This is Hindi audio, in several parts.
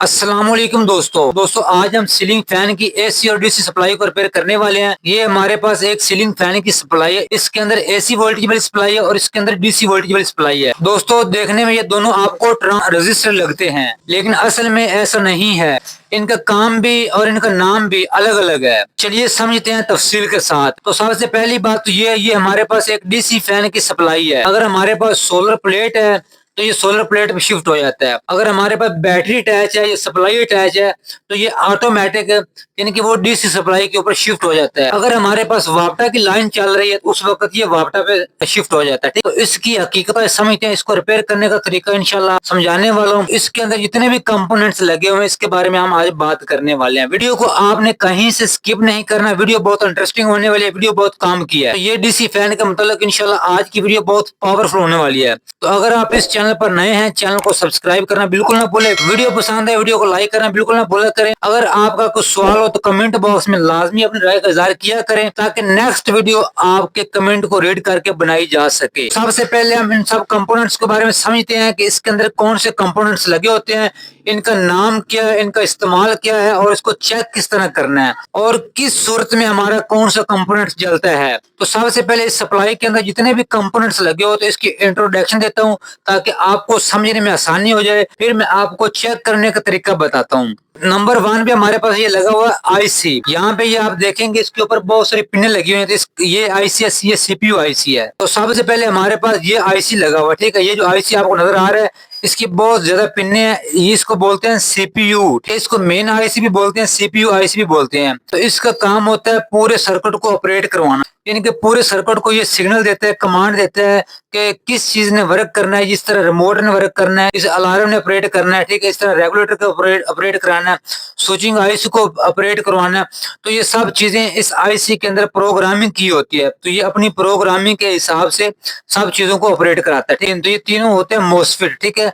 अस्सलामुअलैकुम दोस्तों आज हम सीलिंग फैन की एसी और डीसी सप्लाई को रिपेयर करने वाले हैं। ये हमारे पास एक सीलिंग फैन की सप्लाई है। इसके अंदर एसी वोल्टेज वाली सप्लाई है और इसके अंदर डीसी वोल्टेज वाली सप्लाई है। दोस्तों देखने में ये दोनों आपको रजिस्टर लगते हैं, लेकिन असल में ऐसा नहीं है। इनका काम भी और इनका नाम भी अलग अलग है। चलिए समझते हैं तफसील के साथ। तो सबसे पहली बात तो ये हमारे पास एक डीसी फैन की सप्लाई है। अगर हमारे पास सोलर प्लेट है तो ये सोलर प्लेट पे शिफ्ट हो जाता है। अगर हमारे पास बैटरी अटैच है या सप्लाई अटैच है तो ये ऑटोमेटिक यानी कि वो डीसी सप्लाई के ऊपर शिफ्ट हो जाता है। अगर हमारे पास वापटा की लाइन चल रही है तो उस वक्त ये वापटा पे शिफ्ट हो जाता है। ठीक, तो इसकी हकीकत समझते हैं। इसको रिपेयर करने का तरीका इंशाल्लाह समझाने वाला हूँ। इसके अंदर जितने भी कंपोनेंट्स लगे हुए हैं इसके बारे में हम आज बात करने वाले हैं। वीडियो को आपने कहीं से स्किप नहीं करना। वीडियो बहुत इंटरेस्टिंग होने वाली है। वीडियो बहुत काम की है। तो ये डीसी फैन का मतलब इंशाल्लाह आज की वीडियो बहुत पावरफुल होने वाली है। तो अगर आप इस चैनल पर नए हैं, चैनल को सब्सक्राइब करना बिल्कुल ना भूलें। वीडियो पसंद है वीडियो को लाइक करना बिल्कुल ना भूला करें। अगर आपका कुछ सवाल हो तो कमेंट बॉक्स में लाजमी अपनी राय का इजहार किया करें ताकि नेक्स्ट वीडियो आपके कमेंट को रीड करके बनाई जा सके। सबसे पहले हम इन सब कंपोनेंट्स के बारे में समझते हैं कि इसके अंदर कौन से कंपोनेंट्स लगे होते हैं, इनका नाम क्या है, इनका इस्तेमाल क्या है और इसको चेक किस तरह करना है और किस सूरत में हमारा कौन सा कंपोनेंट जलता है। तो सबसे पहले इस सप्लाई के अंदर जितने भी कंपोनेंट्स लगे होते हैं इसकी इंट्रोडक्शन देता हूँ ताकि आपको समझने में आसानी हो जाए। फिर मैं आपको चेक करने का तरीका बताता हूँ। नंबर 1 पे हमारे पास ये लगा हुआ है आईसी। यहाँ पे ये आप देखेंगे इसके ऊपर बहुत सारी पिने लगी हुई है। तो ये आईसी है, ये सीपीयू आईसी है। तो सबसे पहले हमारे पास ये आईसी लगा हुआ है। ठीक है, ये जो आईसी आपको नजर आ रहा है इसकी बहुत ज्यादा पिने हैं। ये इसको बोलते हैं सीपीयू। इसको मेन आईसी भी बोलते हैं, सीपीयू आईसी भी बोलते हैं। तो इसका काम होता है पूरे सर्किट को ऑपरेट करवाना। यानी कि पूरे सर्किट को ये सिग्नल देता है, कमांड देता है कि किस चीज ने वर्क करना है। जिस तरह रिमोट ने वर्क करना है, इस अलार्म ने ऑपरेट करना है, ठीक है, इस तरह रेगुलेटर को ऑपरेट कराना है, स्विचिंग आईसी को ऑपरेट करवाना है। तो ये सब चीजें इस आईसी के अंदर प्रोग्रामिंग की होती है। तो ये अपनी प्रोग्रामिंग के हिसाब से सब चीजों को ऑपरेट कराता है। ठीक है, तो ये तीनों होते हैं मोस्फेट। ठीक है,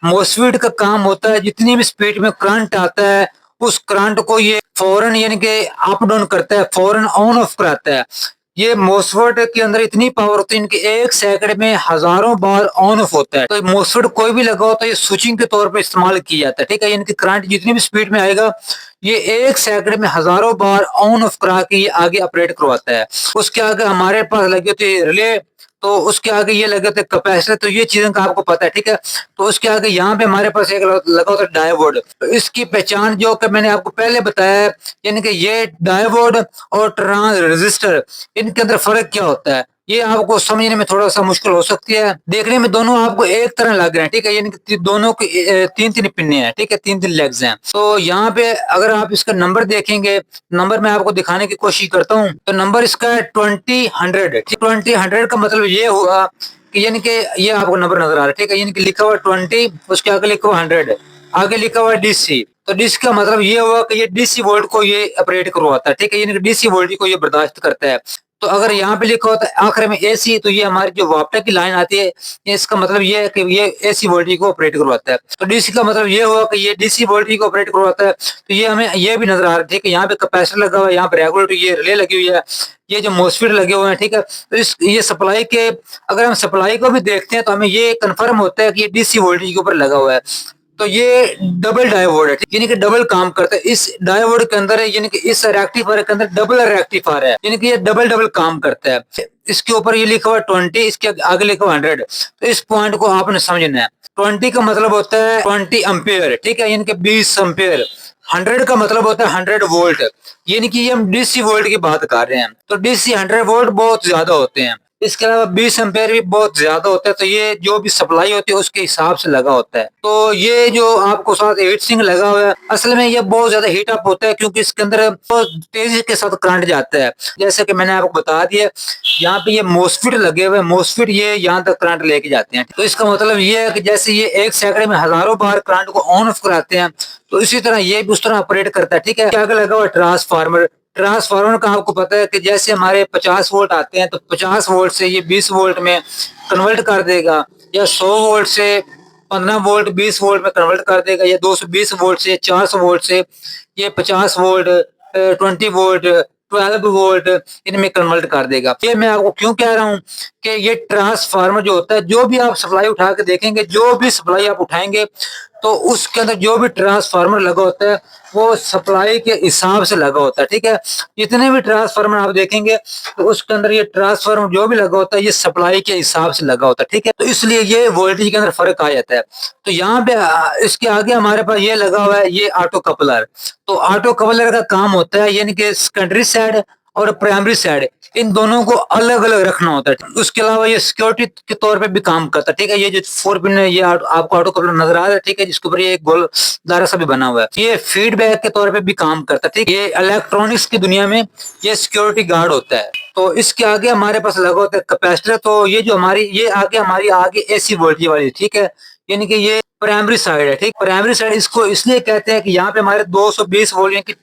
मोस्फेट का काम होता है जितनी भी स्पीड में करंट आता है उस करंट को ये फौरन यानी कि अप डाउन करता है, फौरन ऑन ऑफ कराता है। ये मोस्फेट के अंदर इतनी पावर होती है इनके 1 सेकंड में हजारों बार ऑन ऑफ होता है। तो मोस्फेट कोई भी लगा होता है ये स्विचिंग के तौर पे इस्तेमाल किया जाता है। ठीक है, इनकी करंट जितनी भी स्पीड में आएगा ये 1 सेकंड में हजारों बार ऑन ऑफ करा के ये आगे ऑपरेट करवाता है। उसके आगे हमारे पास लगे होते हैं रिले, तो उसके आगे ये लगे थे कैपेसिटर। तो ये चीजें का आपको पता है। ठीक है, तो उसके आगे यहाँ पे हमारे पास एक लगा होता है डायोड। तो इसकी पहचान जो कि मैंने आपको पहले बताया है, यानी कि ये डायोड और ट्रांस रेजिस्टर इनके अंदर फर्क क्या होता है ये आपको समझने में थोड़ा सा मुश्किल हो सकती है। देखने में दोनों आपको एक तरह लग रहे हैं। ठीक है, यानी कि दोनों की 3-3 पिन्ने हैं। ठीक है, 3-3 लेग्स हैं। तो यहाँ पे अगर आप इसका नंबर देखेंगे, नंबर मैं आपको दिखाने की कोशिश करता हूँ। तो नंबर इसका है 20-100। 20-100 का मतलब ये हुआ कि यानी कि ये आपको नंबर नजर आ रहा है। ठीक है, यानी कि लिखा हुआ 20, उसके आगे लिखा हुआ 100, आगे लिखा हुआ डीसी। तो डीसी का मतलब ये हुआ कि ये डीसी वोल्ट को ये ऑपरेट करवाता है। ठीक है, यानी कि डीसी वोल्ट को ये बर्दाश्त करता है। तो अगर यहाँ पे लिखा होता है आखिर में एसी, तो ये हमारी जो वापटा की लाइन आती है इसका मतलब ये है कि ये एसी वोल्टेज को ऑपरेट करवाता है। तो डीसी का मतलब ये हुआ कि ये डीसी वोल्टेज को ऑपरेट करवाता है। तो ये हमें ये भी नजर आ रहा है। ठीक है, यहाँ पे कैपेसिटर लगा हुआ है, यहाँ पे रेगुलेटर, ये रिले लगी हुई है, ये जो मोस्फेट लगे हुए हैं। ठीक है, तो इस ये सप्लाई के अगर हम सप्लाई को भी देखते हैं तो हमें ये कंफर्म होता है कि ये डीसी वोल्टेज के ऊपर लगा हुआ है। तो ये डबल डायोड है, यानी कि डबल काम करता है। इस डायोड के अंदर यानी कि इस रेक्टिफायर के अंदर डबल रेक्टिफायर है, यानी कि ये डबल डबल काम करता है। इसके ऊपर ये लिखा हुआ 20, इसके आगे लिखा हुआ 100। तो इस पॉइंट को आपने समझना है। 20 का मतलब होता है 20 एम्पियर। ठीक है, यानी कि 20 एम्पियर। 100 का मतलब होता है 100 वोल्ट, यानी कि ये हम डीसी वोल्ट की बात कर रहे हैं। तो डीसी 100 वोल्ट बहुत ज्यादा होते हैं। इसके अलावा 20 एम्पेयर भी बहुत ज्यादा होता है। तो ये जो भी सप्लाई होती है उसके हिसाब से लगा होता है। तो ये जो आपको साथ हीट सिंक लगा हुआ है असल में ये बहुत ज्यादा हीट अप होता है क्योंकि इसके अंदर बहुत तेजी के साथ करंट जाता है। जैसे कि मैंने आपको बता दिया, यहाँ पे ये मोस्फेट लगे हुए हैं, मोस्फेट ये यहाँ तक करंट लेके जाते हैं। तो इसका मतलब ये है कि जैसे ये 1 सेकंड में हजारों बार करंट को ऑन ऑफ कराते हैं तो इसी तरह ये भी उस तरह ऑपरेट करता है। ठीक है, आगे लगा हुआ ट्रांसफार्मर। ट्रांसफार्मर का आपको पता है कि जैसे हमारे 50 वोल्ट आते हैं तो 50 वोल्ट से ये 20 वोल्ट में कन्वर्ट कर देगा, या 100 वोल्ट से 15 वोल्ट 20 वोल्ट में कन्वर्ट कर देगा, या 220 वोल्ट से 400 वोल्ट से ये 50 वोल्ट 20 वोल्ट 12 वोल्ट इनमें कन्वर्ट कर देगा। ये मैं आपको क्यों कह रहा हूँ कि ये ट्रांसफार्मर जो होता है, जो भी आप सप्लाई उठा के देखेंगे, जो भी सप्लाई आप उठाएंगे तो उसके अंदर जो भी ट्रांसफार्मर लगा होता है वो सप्लाई के हिसाब से लगा होता है। ठीक है, जितने भी ट्रांसफार्मर आप देखेंगे तो उसके अंदर ये ट्रांसफार्मर जो भी लगा होता है ये सप्लाई के हिसाब से लगा होता है। ठीक है, तो इसलिए ये वोल्टेज के अंदर फर्क आ जाता है। तो यहाँ पे इसके आगे हमारे पास ये लगा हुआ है, ये ऑटो कपलर। तो ऑटो कपलर का काम होता है यानी कि सेकेंडरी साइड और प्राइमरी साइड, इन दोनों को अलग अलग रखना होता है। उसके अलावा ये सिक्योरिटी के तौर पे भी काम करता है। ठीक है, ये जो 4 पिन है ये आपको ऑटो कपलर नजर आ रहा है। ठीक है, जिसके ऊपर ये एक गोल दायरा सा भी बना हुआ है, ये फीडबैक के तौर पे भी काम करता है। ठीक है, ये इलेक्ट्रॉनिक्स की दुनिया में ये सिक्योरिटी गार्ड होता है। तो इसके आगे हमारे पास लगा होता है कैपेसिटर। तो ये जो हमारी ये आगे हमारी आगे एसी वोल्टेज वाली, ठीक है, यानी कि ये प्राइमरी साइड है। ठीक, प्राइमरी साइड इसको इसलिए कहते हैं कि यहाँ पे हमारे 220 वोल्ट यानी कि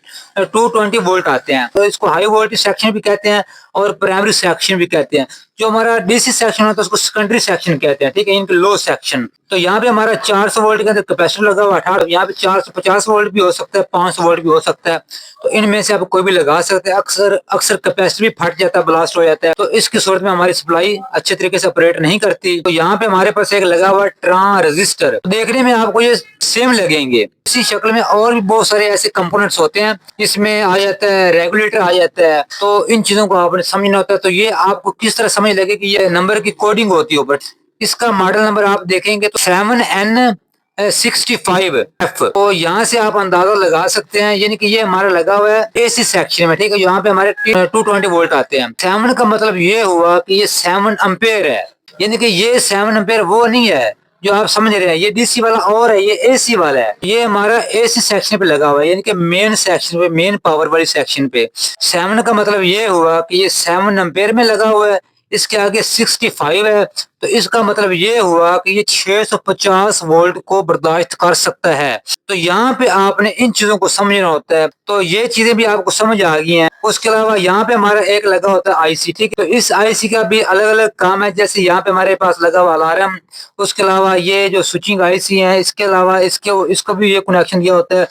220 वोल्ट आते हैं। तो इसको हाई वोल्टेज सेक्शन भी कहते हैं और प्राइमरी सेक्शन भी कहते हैं। जो हमारा डीसी सेक्शन होता है उसको सेकेंडरी सेक्शन कहते हैं। ठीक है, इनके लो सेक्शन। तो यहाँ पे हमारा 400 वोल्ट के अंदर कैपेसिटर लगा हुआ है। यहाँ पे 450 वोल्ट भी हो सकता है, 500 वोल्ट भी हो सकता है। तो इनमें से आप कोई भी लगा सकते हैं। अक्सर अक्सर कैपेसिटर भी फट जाता है, ब्लास्ट हो जाता है, तो इसकी सूरत में हमारी सप्लाई अच्छे तरीके से ऑपरेट नहीं करती। तो यहाँ पे हमारे पास एक लगा हुआ ट्रांजिस्टर, देखने में आपको ये सेम लगेंगे। इसी शक्ल में और भी बहुत सारे ऐसे कंपोनेंट्स होते हैं, इसमें आ जाता है रेगुलेटर आ जाता है। तो इन चीजों को आपने समझना होता है। तो ये आपको किस तरह समझ लगे कि ये नंबर की कोडिंग होती है ऊपर। इसका मॉडल नंबर आप देखेंगे तो 7N65F। तो यहाँ से आप अंदाजा लगा सकते हैं, यानी कि ये हमारा लगा हुआ है एसी सेक्शन में। ठीक है, यहाँ पे हमारे 220 वोल्ट आते हैं। 7 का मतलब ये हुआ कि ये 7 एम्पेयर है, यानी कि ये 7 एम्पेयर वो नहीं है जो आप समझ रहे हैं। ये डीसी वाला और है, ये एसी वाला है। ये हमारा एसी सेक्शन पे लगा हुआ है, यानी कि मेन सेक्शन पे, मेन पावर वाली सेक्शन पे। 7 का मतलब ये हुआ कि ये 7 एम्पेयर में लगा हुआ है। इसके आगे 65 है, तो इसका मतलब ये हुआ कि ये 650 वोल्ट को बर्दाश्त कर सकता है। तो यहाँ पे आपने इन चीजों को समझना होता है। तो ये चीजें भी आपको समझ आ गई हैं। उसके अलावा यहाँ पे हमारा एक लगा होता है आईसी। ठीक है, तो इस आईसी का भी अलग अलग काम है। जैसे यहाँ पे हमारे पास लगा हुआ अलार्म, उसके अलावा ये जो स्विचिंग आईसी है, इसके अलावा इसको भी ये कनेक्शन दिया होता है,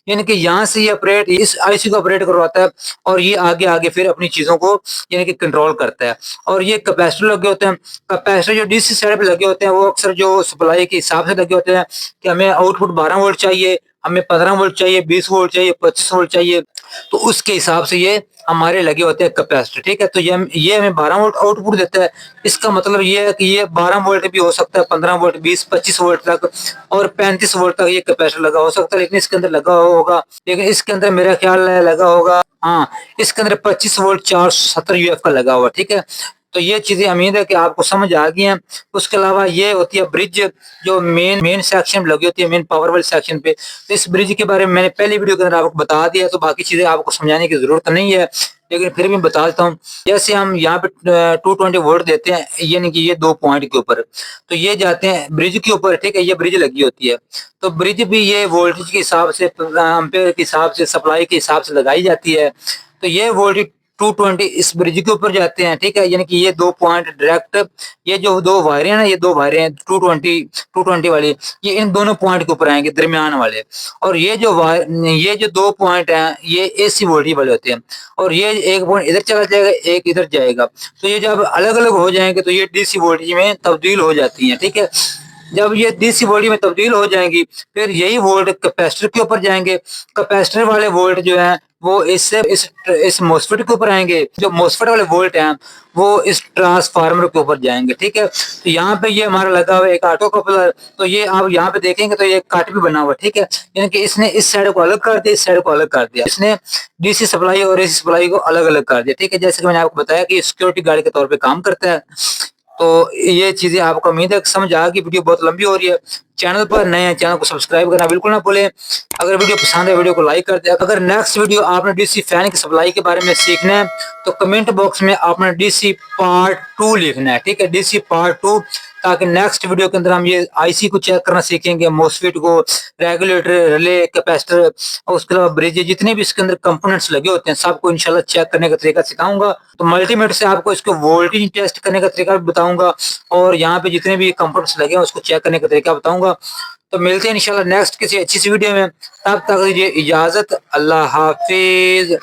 यानी कि यहाँ से ये ऑपरेट, इस आईसी को ऑपरेट करवाता है और ये आगे आगे फिर अपनी चीजों को यानी कि कंट्रोल करता है। और ये कैपेसिटर लगे होते हैं। कैपेसिटर जो डीसी साइड पे लगे होते हैं वो अक्सर जो सप्लाई के हिसाब से लगे होते हैं कि हमें आउटपुट 12 वोल्ट चाहिए, हमें 15 वोल्ट चाहिए, 20 वोल्ट चाहिए, 25 वोल्ट चाहिए। तो उसके हिसाब से ये हमारे लगे होते हैं कैपेसिटर। ठीक है, तो ये हमें 12 वोल्ट आउटपुट देता है। इसका मतलब ये है कि ये 12 वोल्ट भी हो सकता है, 15 वोल्ट, 20, 25 वोल्ट तक और 35 वोल्ट तक ये कैपेसिटर लगा हो सकता है। लेकिन इसके अंदर लगा होगा, लेकिन इसके अंदर मेरा ख्याल है लगा होगा, हाँ, इसके अंदर 25 वोल्ट 470 यूएफ का लगा हुआ। ठीक है, तो ये चीजें उम्मीद है कि आपको समझ आ गई हैं। उसके अलावा ये होती है ब्रिज, जो मेन सेक्शन में लगी होती है, मेन पावर वाले सेक्शन पे। तो इस ब्रिज के बारे में मैंने पहली वीडियो के अंदर आपको बता दिया, तो बाकी चीजें आपको समझाने की जरूरत नहीं है, लेकिन फिर भी बता देता हूँ। जैसे हम यहाँ पे 220 वोल्ट देते हैं, यानी कि ये 2 पॉइंट के ऊपर, तो ये जाते हैं ब्रिज के ऊपर। ठीक है, ये ब्रिज लगी होती है। तो ब्रिज भी ये वोल्टेज के हिसाब से, एम्पेयर के हिसाब से, सप्लाई के हिसाब से लगाई जाती है। तो ये वोल्टेज 220 इस ब्रिज के ऊपर जाते हैं। ठीक है, यानी कि ये 2 पॉइंट डायरेक्ट, ये जो 2 वायरें हैं ना, ये 2 वायरें हैं 220 वाली, ये इन दोनों पॉइंट के ऊपर आएंगे, दरमियान वाले। और ये जो 2 पॉइंट हैं ये एसी वोल्टेज वाले होते हैं। और ये एक पॉइंट इधर चला जाएगा, एक इधर जाएगा। तो ये जब अलग अलग हो जाएंगे तो ये डीसी वोल्टेज में तब्दील हो जाती है। ठीक है, जब ये डीसी वोल्टेज में तब्दील हो जाएंगी फिर यही वोल्ट कैपेसिटर के ऊपर जाएंगे। कैपेसिटर वाले वोल्ट जो है वो इस मोस्फेट के ऊपर आएंगे। जो मोस्फेट वाले वोल्ट हैं वो इस ट्रांसफार्मर के ऊपर जाएंगे। ठीक है, तो यहाँ पे ये हमारा लगा हुआ है एक ऑटो कपलर। तो ये आप यहाँ पे देखेंगे तो ये कट भी बना हुआ है। ठीक है, यानी कि इसने इस साइड को अलग कर दिया, इस साइड को अलग कर दिया। इसने डीसी सप्लाई और एसी सप्लाई को अलग अलग कर दिया। ठीक है, जैसे कि मैंने आपको बताया कि सिक्योरिटी गार्ड के तौर पर काम करता है। तो ये चीजें आपको उम्मीद है समझ आ गई। वीडियो बहुत लंबी हो रही है। चैनल पर नए हैं, चैनल को सब्सक्राइब करना बिल्कुल ना भूलें। अगर वीडियो पसंद है वीडियो को लाइक कर दें। अगर नेक्स्ट वीडियो आपने डीसी फैन की सप्लाई के बारे में सीखना है तो कमेंट बॉक्स में आपने डीसी पार्ट 2 लिखना है। ठीक है, डीसी पार्ट 2, ताकि नेक्स्ट वीडियो के अंदर हम ये आईसी को चेक करना सीखेंगे, मोस्फेट को, रेगुलेटर, रिले, कैपेसिटर और उसके अलावा ब्रिज, जितने भी इसके अंदर कंपोनेंट्स लगे होते हैं सबको इंशाल्लाह चेक करने का तरीका सिखाऊंगा। तो मल्टीमीटर से आपको इसको वोल्टेज टेस्ट करने का तरीका भी बताऊंगा और यहाँ पे जितने भी कंपोनेंट्स लगे हैं उसको चेक करने का तरीका बताऊंगा। तो मिलते हैं इंशाल्लाह नेक्स्ट किसी अच्छी सी वीडियो में। तब तक दीजिए इजाजत। अल्लाह हाफिज।